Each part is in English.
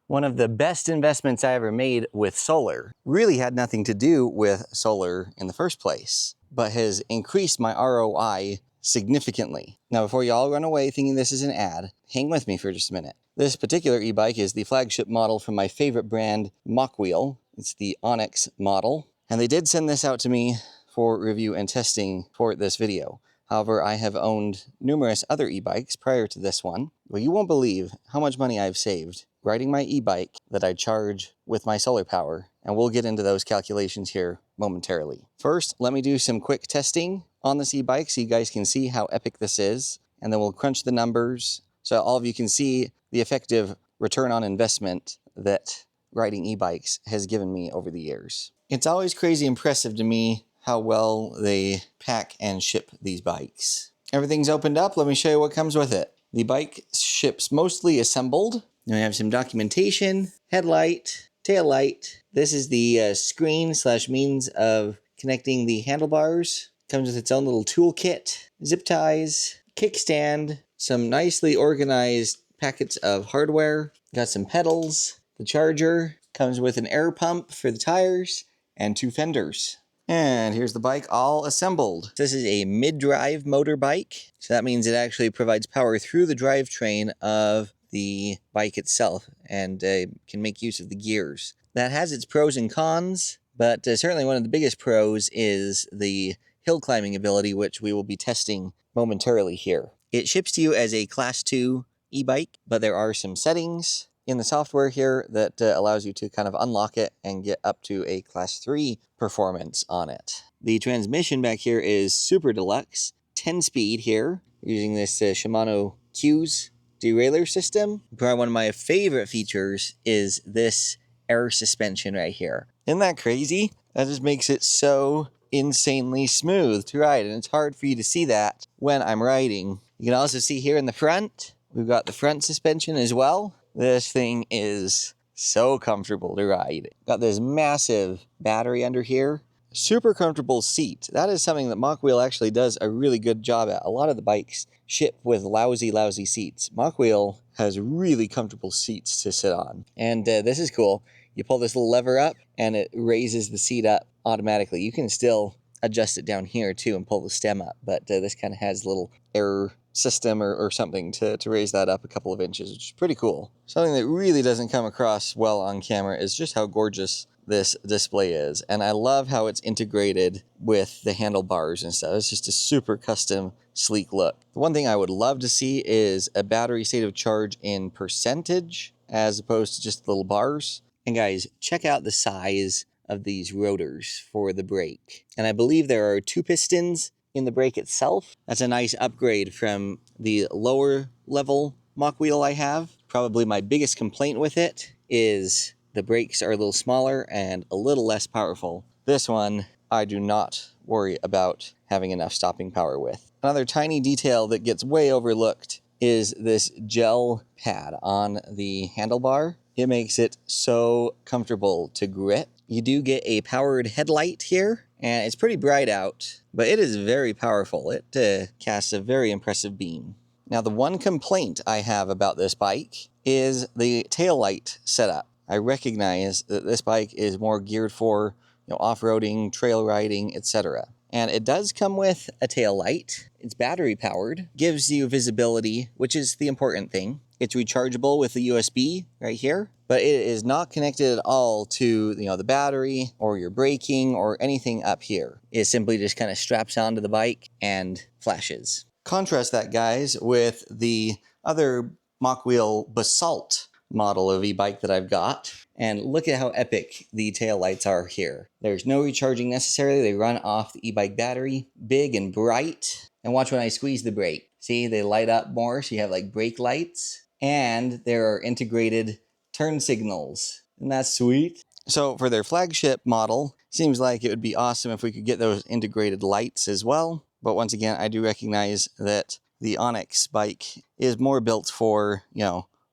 One of the best investments I ever made with solar really had nothing to do with solar in the first place, but has increased my ROI significantly. Now, before you all run away thinking this is an ad, hang with me for just a minute. This particular e-bike is the flagship model from my favorite brand, Mokwheel. It's the Onyx model, and they did send this out to me for review and testing for this video. However, I have owned numerous other e-bikes prior to this one. Well, you won't believe how much money I've saved riding my e-bike that I charge with my solar power, and we'll get into those calculations here momentarily. First, let me do some quick testing on this e-bike so you guys can see how epic this is, and then we'll crunch the numbers so all of you can see the effective return on investment that riding e-bikes has given me over the years. It's always crazy impressive to me how well they pack and ship these bikes. Everything's opened up. Let me show you what comes with it. The bike ships mostly assembled. Then we have some documentation, headlight, tail light. This is the screen / means of connecting the handlebars. Comes with its own little toolkit, zip ties, kickstand, some nicely organized packets of hardware. Got some pedals, the charger. Comes with an air pump for the tires and 2 fenders. And here's the bike all assembled. This is a mid-drive motor bike. So that means it actually provides power through the drivetrain of the bike itself and can make use of the gears. That has its pros and cons, but certainly one of the biggest pros is the hill climbing ability, which we will be testing momentarily here. It ships to you as a Class 2 e-bike, but there are some settings in the software here that allows you to kind of unlock it and get up to a Class 3 performance on it. The transmission back here is super deluxe, 10-speed here, using this Shimano Q's derailleur system. Probably one of my favorite features is this air suspension right here. Isn't that crazy? That just makes it so insanely smooth to ride, and it's hard for you to see that when I'm riding. You can also see here in the front, we've got the front suspension as well. This thing is so comfortable to ride. Got this massive battery under here. Super comfortable seat. That is something that Mokwheel actually does a really good job at. A lot of the bikes ship with lousy seats. Mokwheel has really comfortable seats to sit on. And this is cool. You pull this little lever up and it raises the seat up automatically. You can still adjust it down here too and pull the stem up, but this kind of has a little air system or something to raise that up a couple of inches, which is pretty cool. Something that really doesn't come across well on camera is just how gorgeous this display is. And I love how it's integrated with the handlebars and stuff. It's just a super custom, sleek look. The one thing I would love to see is a battery state of charge in percentage as opposed to just little bars. And guys, check out the size of these rotors for the brake. And I believe there are 2 pistons in the brake itself. That's a nice upgrade from the lower level Mokwheel I have. Probably my biggest complaint with it is the brakes are a little smaller and a little less powerful. This one, I do not worry about having enough stopping power with. Another tiny detail that gets way overlooked is this gel pad on the handlebar. It makes it so comfortable to grip. You do get a powered headlight here, and it's pretty bright out, but it is very powerful. It casts a very impressive beam. Now, the one complaint I have about this bike is the taillight setup. I recognize that this bike is more geared for, off-roading, trail riding, etc. And it does come with a tail light. It's battery powered, gives you visibility, which is the important thing. It's rechargeable with the USB right here, but it is not connected at all to the battery or your braking or anything up here. It simply just kind of straps onto the bike and flashes. Contrast that, guys, with the other Mokwheel Basalt model of e-bike that I've got, and look at how epic the taillights are here. There's no recharging necessarily. They run off the e-bike battery, big and bright. And watch when I squeeze the brake. See, they light up more, so you have like brake lights, and there are integrated turn signals. Isn't that sweet? So for their flagship model, seems like it would be awesome if we could get those integrated lights as well. But once again, I do recognize that the Onyx bike is more built for,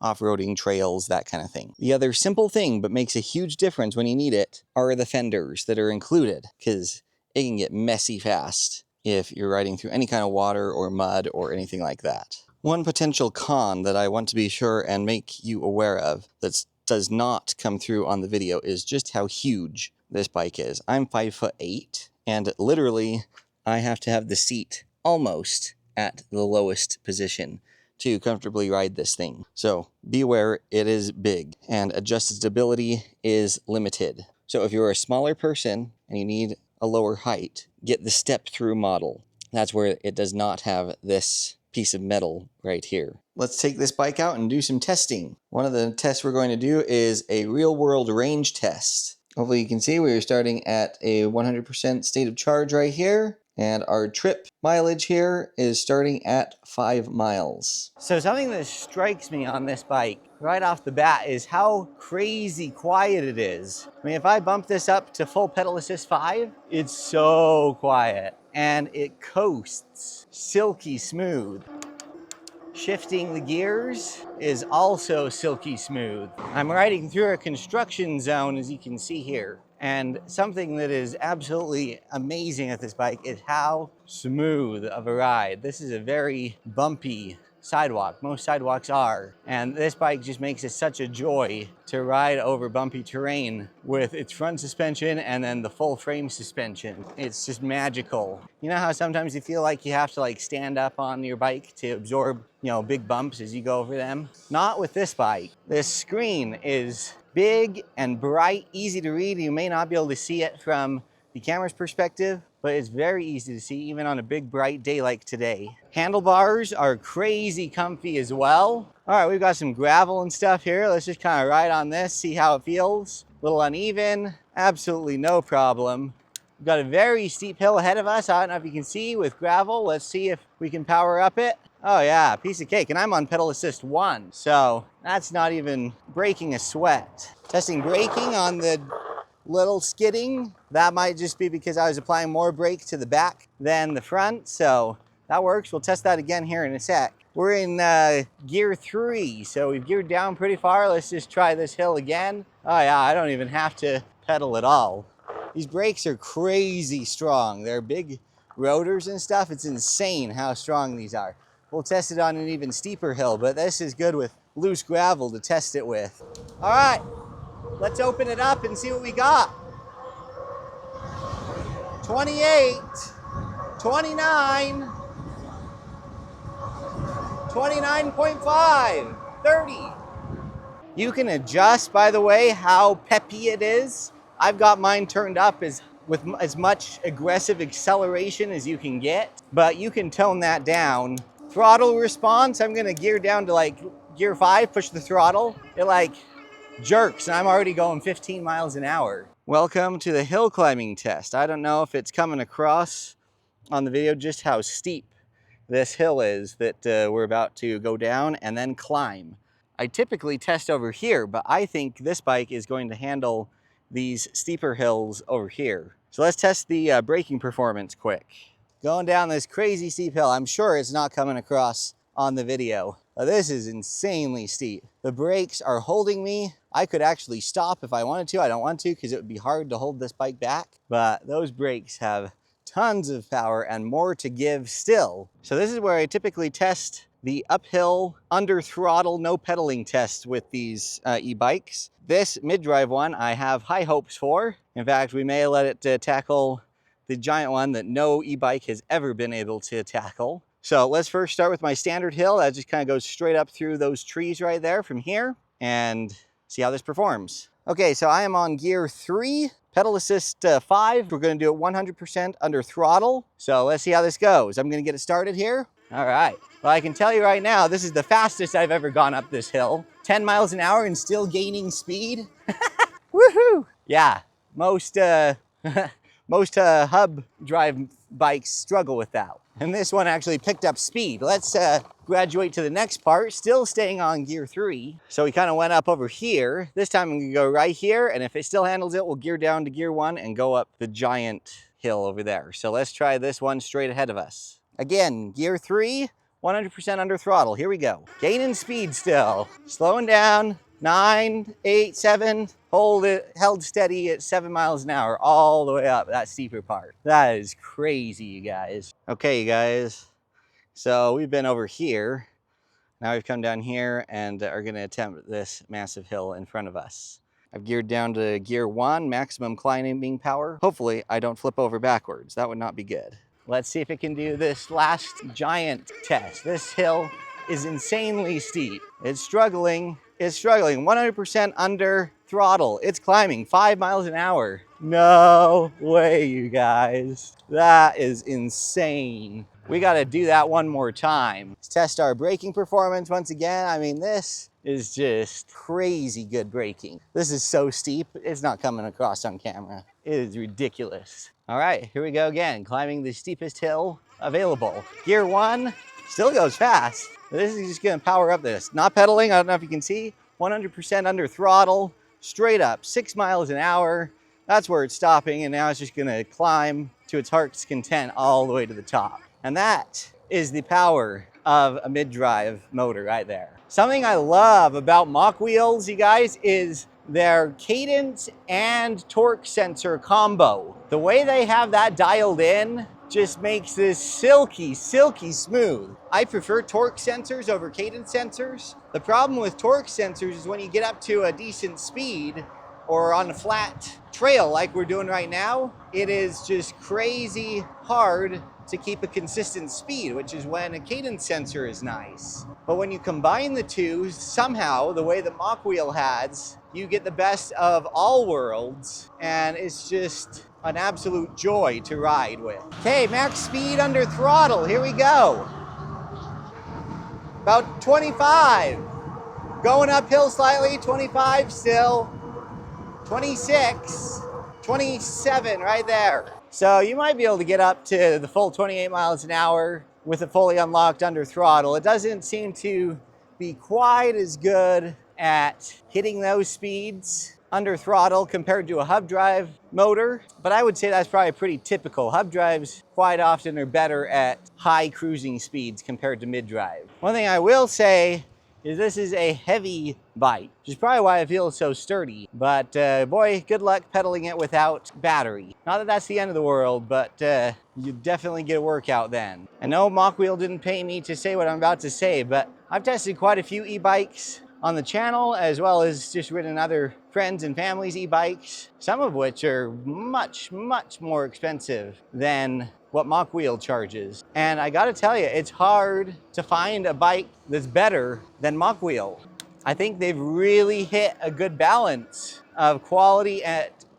off-roading trails, that kind of thing. The other simple thing, but makes a huge difference when you need it, are the fenders that are included, because it can get messy fast if you're riding through any kind of water or mud or anything like that. One potential con that I want to be sure and make you aware of that's does not come through on the video is just how huge this bike is. I'm 5'8", and literally I have to have the seat almost at the lowest position to comfortably ride this thing. So be aware, it is big, and adjusted stability is limited. So if you're a smaller person and you need a lower height, get the step-through model. That's where it does not have this piece of metal right here. Let's take this bike out and do some testing. One of the tests we're going to do is a real-world range test. Hopefully you can see we are starting at a 100% state of charge right here. And our trip mileage here is starting at 5 miles. So something that strikes me on this bike right off the bat is how crazy quiet it is. I mean, if I bump this up to full pedal assist 5, it's so quiet. And it coasts silky smooth. Shifting the gears is also silky smooth. I'm riding through a construction zone, as you can see here. And something that is absolutely amazing at this bike is how smooth of a ride. This is a very bumpy sidewalk. Most sidewalks are. And this bike just makes it such a joy to ride over bumpy terrain with its front suspension and then the full frame suspension. It's just magical. You know how sometimes you feel like you have to like stand up on your bike to absorb, you know, big bumps as you go over them? Not with this bike. This screen is big and bright, easy to read. You may not be able to see it from the camera's perspective, but it's very easy to see even on a big bright day like today. Handlebars are crazy comfy as well. All right, we've got some gravel and stuff here. Let's just kind of ride on this, see how it feels. A little uneven, absolutely no problem. We've got a very steep hill ahead of us. I don't know if you can see with gravel. Let's see if we can power up it. Oh yeah, piece of cake. And I'm on pedal assist 1, so that's not even breaking a sweat. Testing braking on the little skidding. That might just be because I was applying more brake to the back than the front, so that works. We'll test that again here in a sec. We're in gear 3, so we've geared down pretty far. Let's just try this hill again. Oh yeah, I don't even have to pedal at all. These brakes are crazy strong. They're big rotors and stuff. It's insane how strong these are. We'll test it on an even steeper hill, but this is good with loose gravel to test it with. All right, let's open it up and see what we got. 28, 29, 29.5, 30. You can adjust, by the way, how peppy it is. I've got mine turned up with as much aggressive acceleration as you can get, but you can tone that down. Throttle response, I'm gonna gear down to like gear 5, push the throttle. It like jerks, and I'm already going 15 miles an hour. Welcome to the hill climbing test. I don't know if it's coming across on the video just how steep this hill is that we're about to go down and then climb. I typically test over here, but I think this bike is going to handle these steeper hills over here. So let's test the braking performance quick. Going down this crazy steep hill. I'm sure it's not coming across on the video. This is insanely steep. The brakes are holding me. I could actually stop if I wanted to. I don't want to because it would be hard to hold this bike back, but those brakes have tons of power and more to give still. So this is where I typically test the uphill under throttle, no pedaling test with these e-bikes. This mid-drive one I have high hopes for. In fact, we may let it tackle the giant one that no e-bike has ever been able to tackle. So let's first start with my standard hill. That just kind of goes straight up through those trees right there from here and see how this performs. Okay, so I am on gear 3, pedal assist 5. We're gonna do it 100% under throttle. So let's see how this goes. I'm gonna get it started here. All right, well, I can tell you right now, this is the fastest I've ever gone up this hill. 10 miles an hour and still gaining speed. Woohoo! Yeah, most hub drive bikes struggle with that. And this one actually picked up speed. Let's graduate to the next part, still staying on gear 3. So we kind of went up over here. This time I'm gonna go right here, and if it still handles it, we'll gear down to gear 1 and go up the giant hill over there. So let's try this one straight ahead of us. Again, gear 3, 100% under throttle. Here we go. Gaining speed still. Slowing down, 9, 8, 7. Hold it, held steady at 7 miles an hour all the way up that steeper part. That is crazy, you guys. Okay, you guys. So we've been over here. Now we've come down here and are going to attempt this massive hill in front of us. I've geared down to gear 1, maximum climbing power. Hopefully I don't flip over backwards. That would not be good. Let's see if it can do this last giant test. This hill is insanely steep. It's struggling. It's struggling. 100% under throttle. It's climbing 5 miles an hour. No way, you guys. That is insane. We got to do that one more time. Let's test our braking performance once again. I mean, this is just crazy good braking. This is so steep, it's not coming across on camera. It is ridiculous. All right, here we go again, climbing the steepest hill available. Gear 1 still goes fast. This is just gonna power up this. Not pedaling, I don't know if you can see, 100% under throttle, straight up, 6 miles an hour. That's where it's stopping, and now it's just gonna climb to its heart's content all the way to the top. And that is the power of a mid-drive motor right there. Something I love about Mokwheels, you guys, is their cadence and torque sensor combo. The way they have that dialed in just makes this silky, silky smooth. I prefer torque sensors over cadence sensors. The problem with torque sensors is when you get up to a decent speed or on a flat trail like we're doing right now, it is just crazy hard to keep a consistent speed, which is when a cadence sensor is nice. But when you combine the two, somehow, the way that Mokwheel has, you get the best of all worlds, and it's just an absolute joy to ride with. Okay, max speed under throttle, here we go. About 25. Going uphill slightly, 25 still. 26, 27 right there. So you might be able to get up to the full 28 miles an hour with it fully unlocked under throttle. It doesn't seem to be quite as good at hitting those speeds under throttle compared to a hub drive motor, but I would say that's probably pretty typical. Hub drives quite often are better at high cruising speeds compared to mid-drive. One thing I will say is this is a heavy bike, which is probably why it feels so sturdy. But boy, good luck pedaling it without battery. Not that that's the end of the world, but you definitely get a workout then. I know Mokwheel didn't pay me to say what I'm about to say, but I've tested quite a few e-bikes on the channel, as well as just ridden other friends and families' e-bikes, some of which are much, much more expensive than what Mokwheel charges. And I gotta tell you, it's hard to find a bike that's better than Mokwheel. I think they've really hit a good balance of quality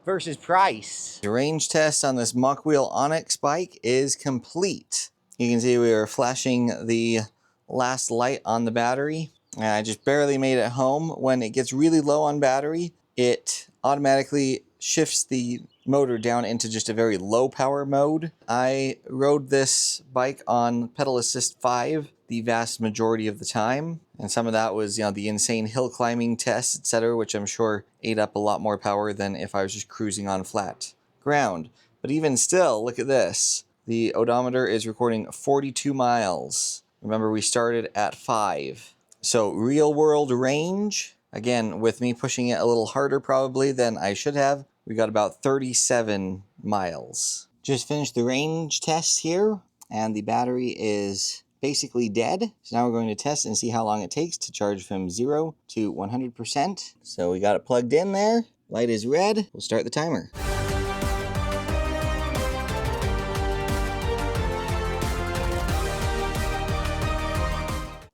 versus price. The range test on this Mokwheel Onyx bike is complete. You can see we are flashing the last light on the battery. And I just barely made it home. When it gets really low on battery, it automatically shifts the motor down into just a very low power mode. I rode this bike on pedal assist 5 the vast majority of the time. And some of that was, the insane hill climbing tests, etc., which I'm sure ate up a lot more power than if I was just cruising on flat ground. But even still, look at this. The odometer is recording 42 miles. Remember, we started at 5. So real world range, again, with me pushing it a little harder probably than I should have, we got about 37 miles. Just finished the range test here, and the battery is basically dead. So now we're going to test and see how long it takes to charge from 0 to 100%. So we got it plugged in there. Light is red. We'll start the timer.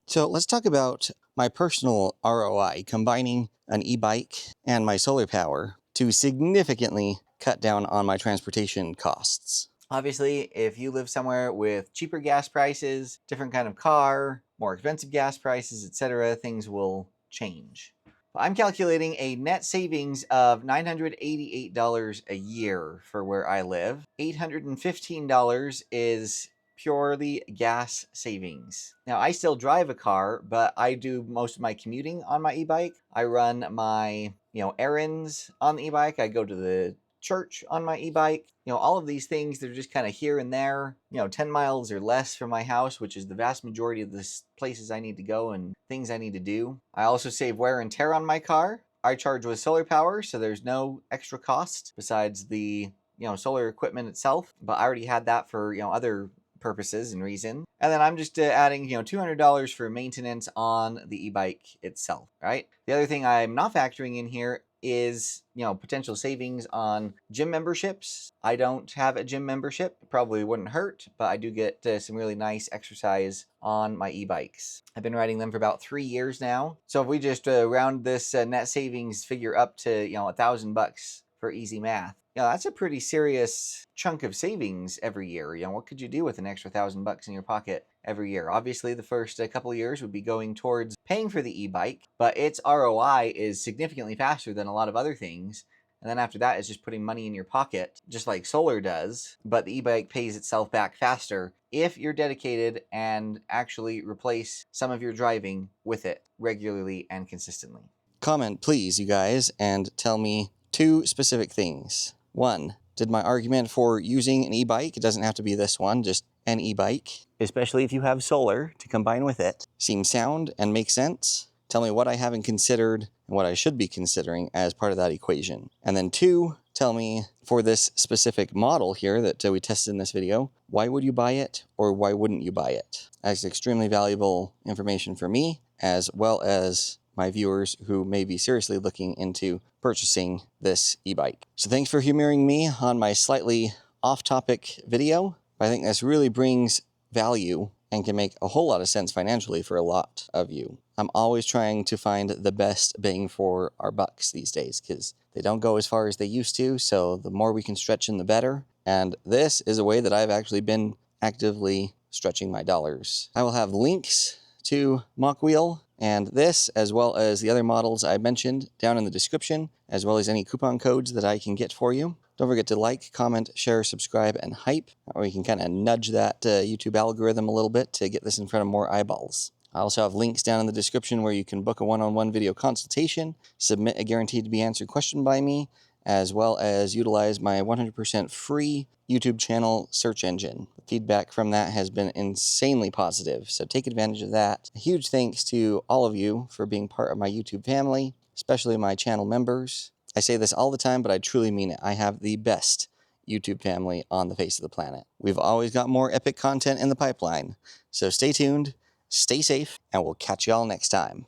So let's talk about my personal ROI, combining an e-bike and my solar power to significantly cut down on my transportation costs. Obviously, if you live somewhere with cheaper gas prices, different kind of car, more expensive gas prices, etc., things will change. I'm calculating a net savings of $988 a year for where I live. $815 is purely gas savings. Now, I still drive a car, but I do most of my commuting on my e-bike. I run my, errands on the e-bike. I go to the church on my e-bike. All of these things, they're just kind of here and there, 10 miles or less from my house, which is the vast majority of the places I need to go and things I need to do. I also save wear and tear on my car. I charge with solar power, so there's no extra cost besides the, solar equipment itself. But I already had that for, other purposes and reason. And then I'm just adding, $200 for maintenance on the e-bike itself, right? The other thing I'm not factoring in here is, potential savings on gym memberships. I don't have a gym membership. It probably wouldn't hurt, but I do get some really nice exercise on my e-bikes. I've been riding them for about 3 years now. So if we just round this net savings figure up to, $1,000 for easy math, that's a pretty serious chunk of savings every year. What could you do with an extra $1,000 in your pocket every year? Obviously, the first couple of years would be going towards paying for the e-bike, but its ROI is significantly faster than a lot of other things. And then after that, it's just putting money in your pocket, just like solar does. But the e-bike pays itself back faster if you're dedicated and actually replace some of your driving with it regularly and consistently. Comment, please, you guys, and tell me 2 specific things. 1, did my argument for using an e-bike, it doesn't have to be this one, just an e-bike, especially if you have solar to combine with it, seem sound and make sense? Tell me what I haven't considered and what I should be considering as part of that equation. And then 2, tell me for this specific model here that we tested in this video, why would you buy it or why wouldn't you buy it? That's extremely valuable information for me as well as my viewers who may be seriously looking into purchasing this e-bike. So thanks for humoring me on my slightly off-topic video. But I think this really brings value and can make a whole lot of sense financially for a lot of you. I'm always trying to find the best bang for our bucks these days because they don't go as far as they used to, so the more we can stretch in, the better. And this is a way that I've actually been actively stretching my dollars. I will have links to Mokwheel and this, as well as the other models I mentioned, down in the description, as well as any coupon codes that I can get for you. Don't forget to like, comment, share, subscribe, and hype, or you can kind of nudge that YouTube algorithm a little bit to get this in front of more eyeballs. I also have links down in the description where you can book a one-on-one video consultation, submit a guaranteed to be answered question by me, as well as utilize my 100% free YouTube channel search engine. The feedback from that has been insanely positive, so take advantage of that. A huge thanks to all of you for being part of my YouTube family, especially my channel members. I say this all the time, but I truly mean it. I have the best YouTube family on the face of the planet. We've always got more epic content in the pipeline, so stay tuned, stay safe, and we'll catch y'all next time.